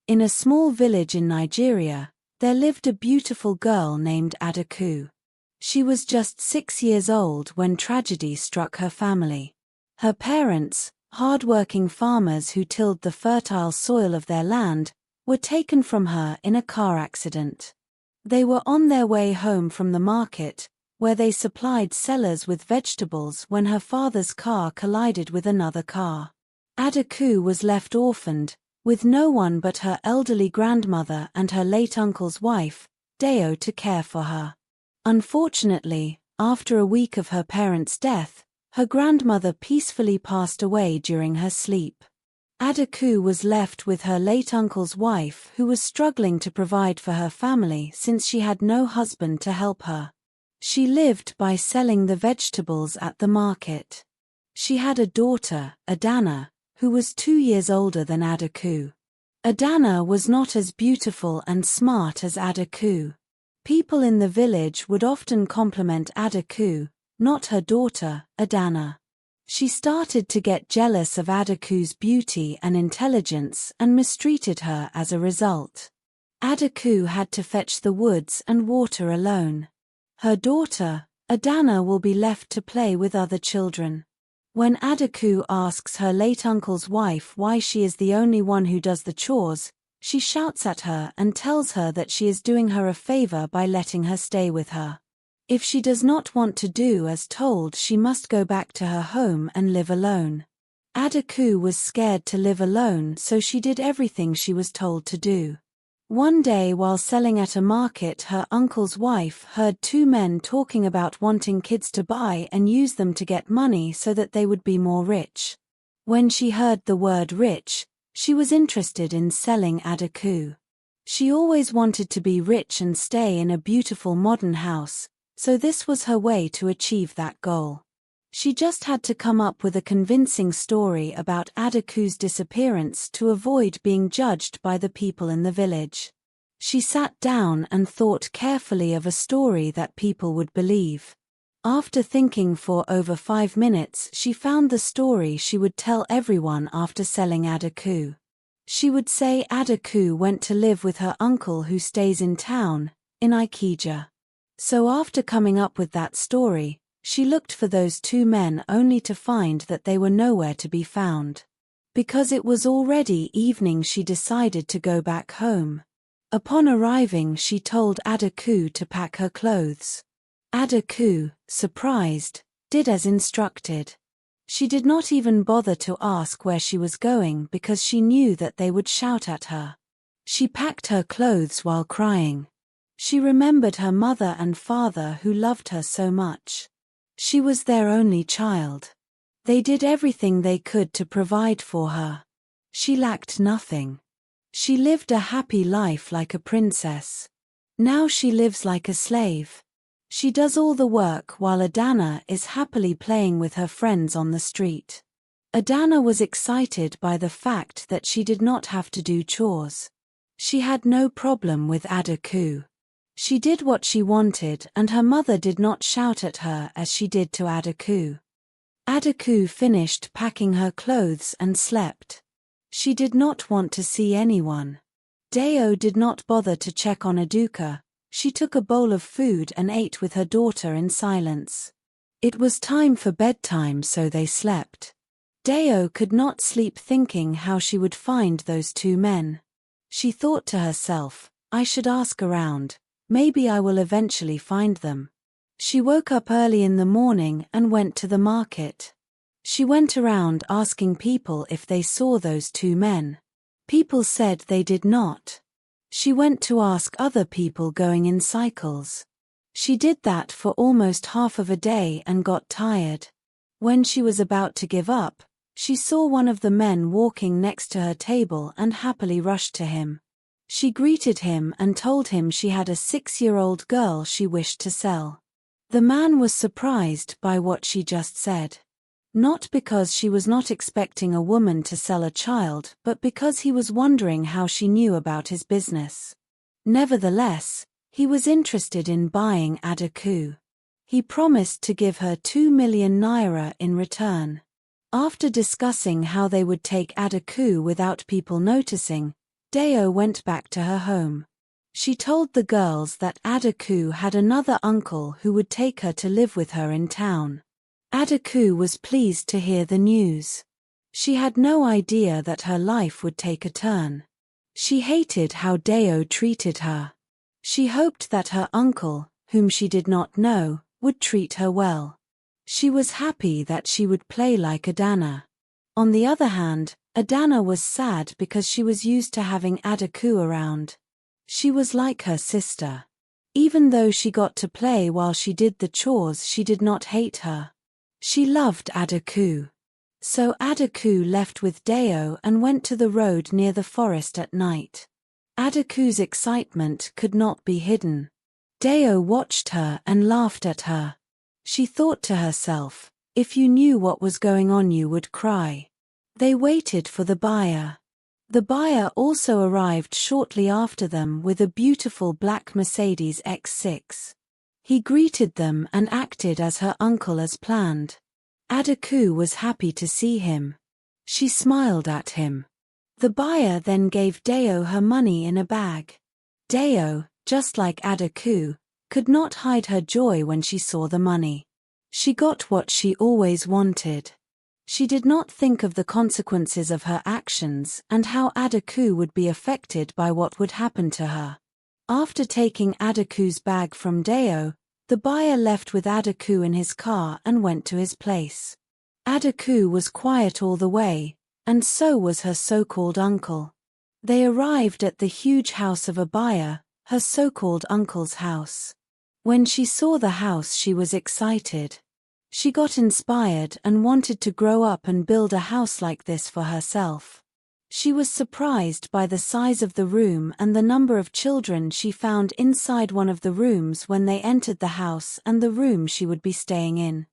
In a small village in Nigeria, there lived a beautiful girl named Adaku. She was just 6 years old when tragedy struck her family. Her parents, hard-working farmers who tilled the fertile soil of their land, were taken from her in a car accident. They were on their way home from the market, where they supplied sellers with vegetables when her father's car collided with another car. Adaku was left orphaned, with no one but her elderly grandmother and her late uncle's wife, Deo, to care for her. Unfortunately, after a week of her parents' death, her grandmother peacefully passed away during her sleep. Adaku was left with her late uncle's wife, who was struggling to provide for her family since she had no husband to help her. She lived by selling the vegetables at the market. She had a daughter, Adana, who was 2 years older than Adaku. Adana was not as beautiful and smart as Adaku. People in the village would often compliment Adaku, not her daughter, Adana. She started to get jealous of Adaku's beauty and intelligence and mistreated her as a result. Adaku had to fetch the woods and water alone. Her daughter, Adana, will be left to play with other children. When Adaku asks her late uncle's wife why she is the only one who does the chores, she shouts at her and tells her that she is doing her a favor by letting her stay with her. If she does not want to do as told, she must go back to her home and live alone. Adaku was scared to live alone, so she did everything she was told to do. One day while selling at a market, her uncle's wife heard 2 men talking about wanting kids to buy and use them to get money so that they would be more rich. When she heard the word rich, she was interested in selling Adaku. She always wanted to be rich and stay in a beautiful modern house, so this was her way to achieve that goal. She just had to come up with a convincing story about Adaku's disappearance to avoid being judged by the people in the village. She sat down and thought carefully of a story that people would believe. After thinking for over 5 minutes, she found the story she would tell everyone after selling Adaku. She would say Adaku went to live with her uncle who stays in town, in Ikeja. So after coming up with that story, she looked for those 2 men only to find that they were nowhere to be found. Because it was already evening, she decided to go back home. Upon arriving, she told Adaku to pack her clothes. Adaku, surprised, did as instructed. She did not even bother to ask where she was going because she knew that they would shout at her. She packed her clothes while crying. She remembered her mother and father who loved her so much. She was their only child. They did everything they could to provide for her. She lacked nothing. She lived a happy life like a princess. Now she lives like a slave. She does all the work while Adana is happily playing with her friends on the street. Adana was excited by the fact that she did not have to do chores. She had no problem with Adaku. She did what she wanted and her mother did not shout at her as she did to Adaku. Adaku finished packing her clothes and slept. She did not want to see anyone. Deo did not bother to check on Adaku. She took a bowl of food and ate with her daughter in silence. It was time for bedtime, so they slept. Deo could not sleep thinking how she would find those 2 men. She thought to herself, I should ask around. Maybe I will eventually find them. She woke up early in the morning and went to the market. She went around asking people if they saw those 2 men. People said they did not. She went to ask other people going in cycles. She did that for almost half of a day and got tired. When she was about to give up, she saw one of the men walking next to her table and happily rushed to him. She greeted him and told him she had a 6-year-old girl she wished to sell. The man was surprised by what she just said. Not because she was not expecting a woman to sell a child, but because he was wondering how she knew about his business. Nevertheless, he was interested in buying Adaku. He promised to give her 2 million naira in return. After discussing how they would take Adaku without people noticing, Deo went back to her home. She told the girls that Adaku had another uncle who would take her to live with her in town. Adaku was pleased to hear the news. She had no idea that her life would take a turn. She hated how Deo treated her. She hoped that her uncle, whom she did not know, would treat her well. She was happy that she would play like Adana. On the other hand, Adana was sad because she was used to having Adaku around. She was like her sister. Even though she got to play while she did the chores, she did not hate her. She loved Adaku. So Adaku left with Deo and went to the road near the forest at night. Adaku's excitement could not be hidden. Deo watched her and laughed at her. She thought to herself, if you knew what was going on you would cry. They waited for the buyer. The buyer also arrived shortly after them with a beautiful black Mercedes X6. He greeted them and acted as her uncle as planned. Adaku was happy to see him. She smiled at him. The buyer then gave Deo her money in a bag. Deo, just like Adaku, could not hide her joy when she saw the money. She got what she always wanted. She did not think of the consequences of her actions and how Adaku would be affected by what would happen to her. After taking Adaku's bag from Deo, the buyer left with Adaku in his car and went to his place. Adaku was quiet all the way, and so was her so-called uncle. They arrived at the huge house of a buyer, her so-called uncle's house. When she saw the house she was excited. She got inspired and wanted to grow up and build a house like this for herself. She was surprised by the size of the room and the number of children she found inside one of the rooms when they entered the house and the room she would be staying in.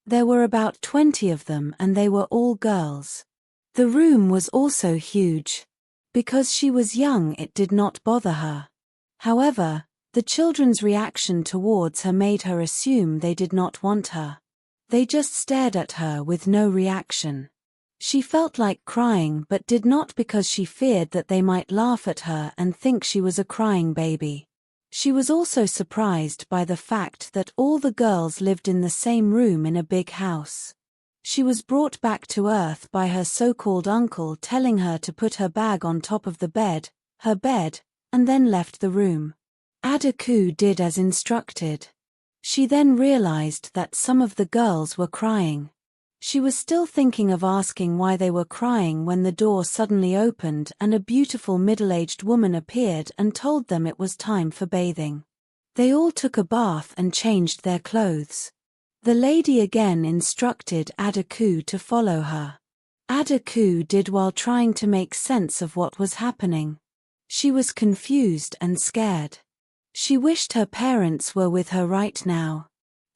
There were about 20 of them and they were all girls. The room was also huge. Because she was young it did not bother her. However, the children's reaction towards her made her assume they did not want her. They just stared at her with no reaction. She felt like crying but did not because she feared that they might laugh at her and think she was a crying baby. She was also surprised by the fact that all the girls lived in the same room in a big house. She was brought back to earth by her so-called uncle telling her to put her bag on top of the bed, her bed, and then left the room. Adaku did as instructed. She then realized that some of the girls were crying. She was still thinking of asking why they were crying when the door suddenly opened and a beautiful middle-aged woman appeared and told them it was time for bathing. They all took a bath and changed their clothes. The lady again instructed Adaku to follow her. Adaku did while trying to make sense of what was happening. She was confused and scared. She wished her parents were with her right now.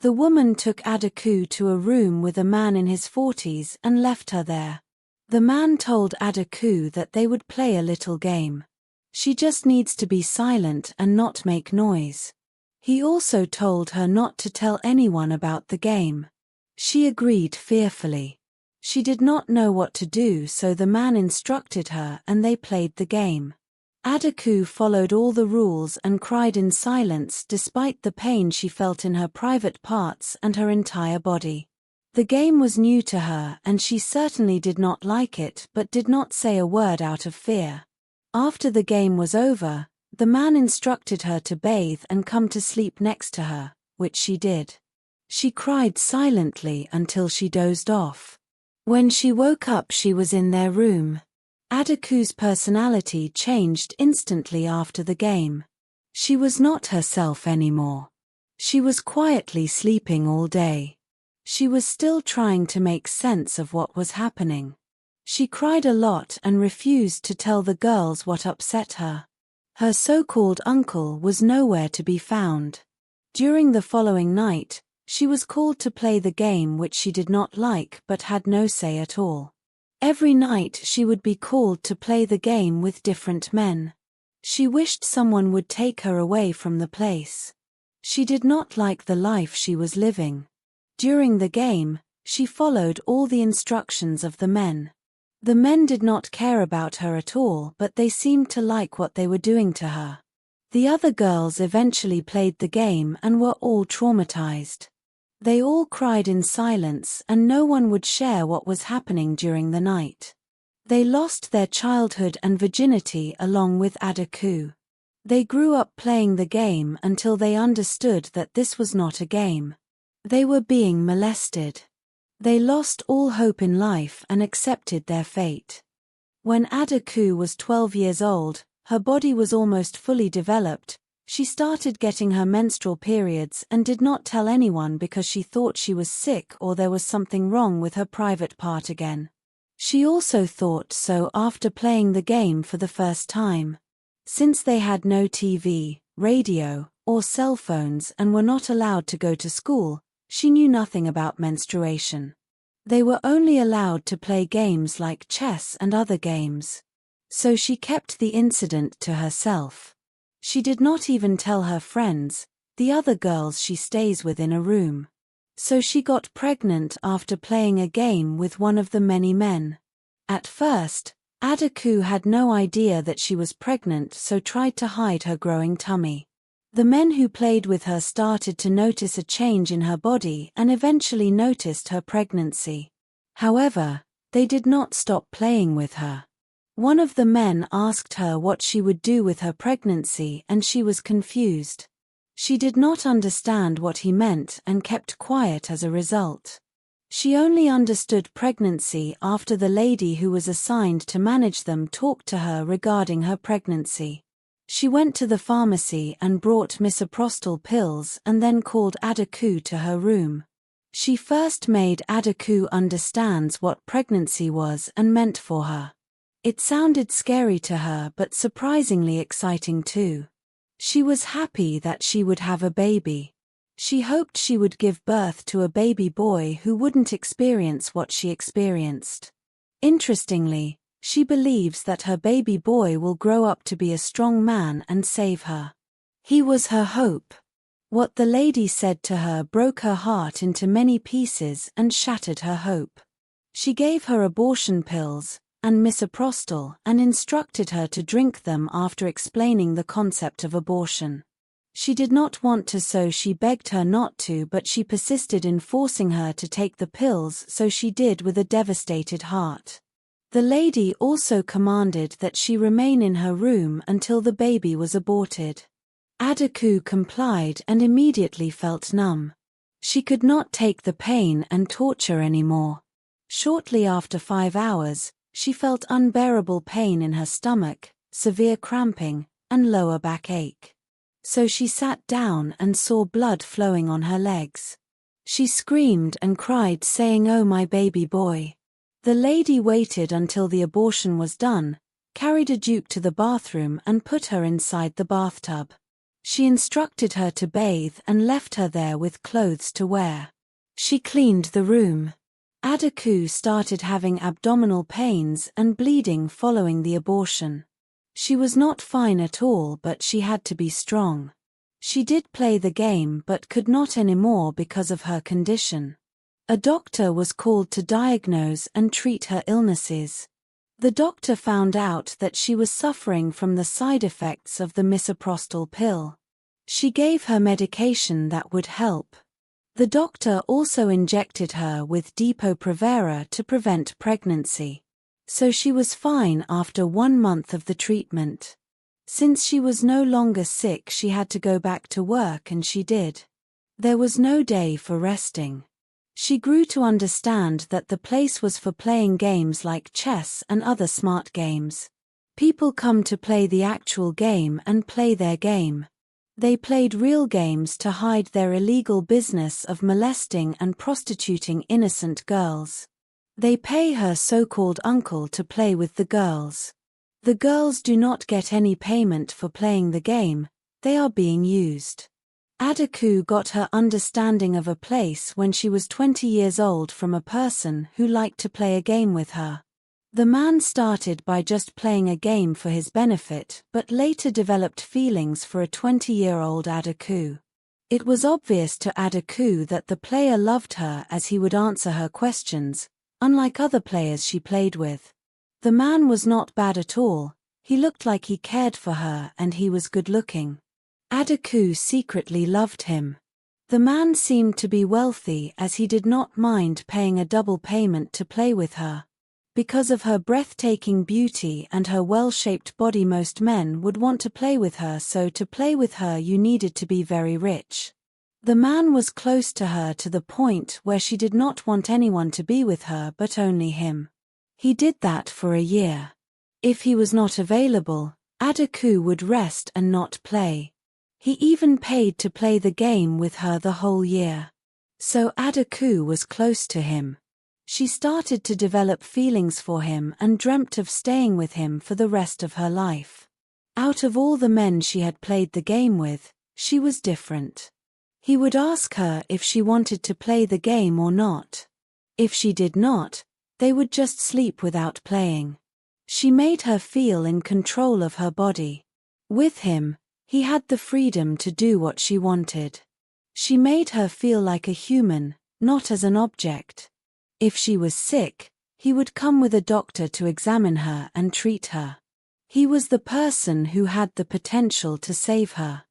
The woman took Adaku to a room with a man in his 40s and left her there. The man told Adaku that they would play a little game. She just needs to be silent and not make noise. He also told her not to tell anyone about the game. She agreed fearfully. She did not know what to do, so the man instructed her and they played the game. Adaku followed all the rules and cried in silence despite the pain she felt in her private parts and her entire body. The game was new to her and she certainly did not like it but did not say a word out of fear. After the game was over, the man instructed her to bathe and come to sleep next to her, which she did. She cried silently until she dozed off. When she woke up she was in their room. Adaku's personality changed instantly after the game. She was not herself anymore. She was quietly sleeping all day. She was still trying to make sense of what was happening. She cried a lot and refused to tell the girls what upset her. Her so-called uncle was nowhere to be found. During the following night, she was called to play the game which she did not like but had no say at all. Every night she would be called to play the game with different men. She wished someone would take her away from the place. She did not like the life she was living. During the game, she followed all the instructions of the men. The men did not care about her at all, but they seemed to like what they were doing to her. The other girls eventually played the game and were all traumatized. They all cried in silence and no one would share what was happening during the night. They lost their childhood and virginity along with Adaku. They grew up playing the game until they understood that this was not a game. They were being molested. They lost all hope in life and accepted their fate. When Adaku was 12 years old, her body was almost fully developed. She started getting her menstrual periods and did not tell anyone because she thought she was sick or there was something wrong with her private part again. She also thought so after playing the game for the first time. Since they had no TV, radio, or cell phones and were not allowed to go to school, she knew nothing about menstruation. They were only allowed to play games like chess and other games. So she kept the incident to herself. She did not even tell her friends, the other girls she stays with in a room. So she got pregnant after playing a game with one of the many men. At first, Adaku had no idea that she was pregnant, so tried to hide her growing tummy. The men who played with her started to notice a change in her body and eventually noticed her pregnancy. However, they did not stop playing with her. One of the men asked her what she would do with her pregnancy and she was confused. She did not understand what he meant and kept quiet as a result. She only understood pregnancy after the lady who was assigned to manage them talked to her regarding her pregnancy. She went to the pharmacy and brought misoprostol pills and then called Adaku to her room. She first made Adaku understands what pregnancy was and meant for her. It sounded scary to her but surprisingly exciting too. She was happy that she would have a baby. She hoped she would give birth to a baby boy who wouldn't experience what she experienced. Interestingly, she believes that her baby boy will grow up to be a strong man and save her. He was her hope. What the lady said to her broke her heart into many pieces and shattered her hope. She gave her abortion pills and misoprostol and instructed her to drink them after explaining the concept of abortion. She did not want to, so she begged her not to, but she persisted in forcing her to take the pills, so she did with a devastated heart. The lady also commanded that she remain in her room until the baby was aborted. Adaku complied and immediately felt numb. She could not take the pain and torture anymore. Shortly after 5 hours, she felt unbearable pain in her stomach, severe cramping, and lower back ache. So she sat down and saw blood flowing on her legs. She screamed and cried, saying, "Oh, my baby boy." The lady waited until the abortion was done, carried Adaku to the bathroom and put her inside the bathtub. She instructed her to bathe and left her there with clothes to wear. She cleaned the room. Adaku started having abdominal pains and bleeding following the abortion. She was not fine at all, but she had to be strong. She did play the game but could not anymore because of her condition. A doctor was called to diagnose and treat her illnesses. The doctor found out that she was suffering from the side effects of the misoprostol pill. She gave her medication that would help. The doctor also injected her with Depo-Provera to prevent pregnancy. So she was fine after 1 month of the treatment. Since she was no longer sick, she had to go back to work, and she did. There was no day for resting. She grew to understand that the place was for playing games like chess and other smart games. People come to play the actual game and play their game. They played real games to hide their illegal business of molesting and prostituting innocent girls. They pay her so-called uncle to play with the girls. The girls do not get any payment for playing the game, they are being used. Adaku got her understanding of a place when she was 20 years old from a person who liked to play a game with her. The man started by just playing a game for his benefit, but later developed feelings for a 20-year-old Adaku. It was obvious to Adaku that the player loved her as he would answer her questions, unlike other players she played with. The man was not bad at all, he looked like he cared for her and he was good-looking. Adaku secretly loved him. The man seemed to be wealthy as he did not mind paying a double payment to play with her. Because of her breathtaking beauty and her well-shaped body, most men would want to play with her, so to play with her you needed to be very rich. The man was close to her to the point where she did not want anyone to be with her but only him. He did that for a year. If he was not available, Adaku would rest and not play. He even paid to play the game with her the whole year. So Adaku was close to him. She started to develop feelings for him and dreamt of staying with him for the rest of her life. Out of all the men she had played the game with, she was different. He would ask her if she wanted to play the game or not. If she did not, they would just sleep without playing. She made her feel in control of her body. With him, he had the freedom to do what she wanted. She made her feel like a human, not as an object. If she was sick, he would come with a doctor to examine her and treat her. He was the person who had the potential to save her.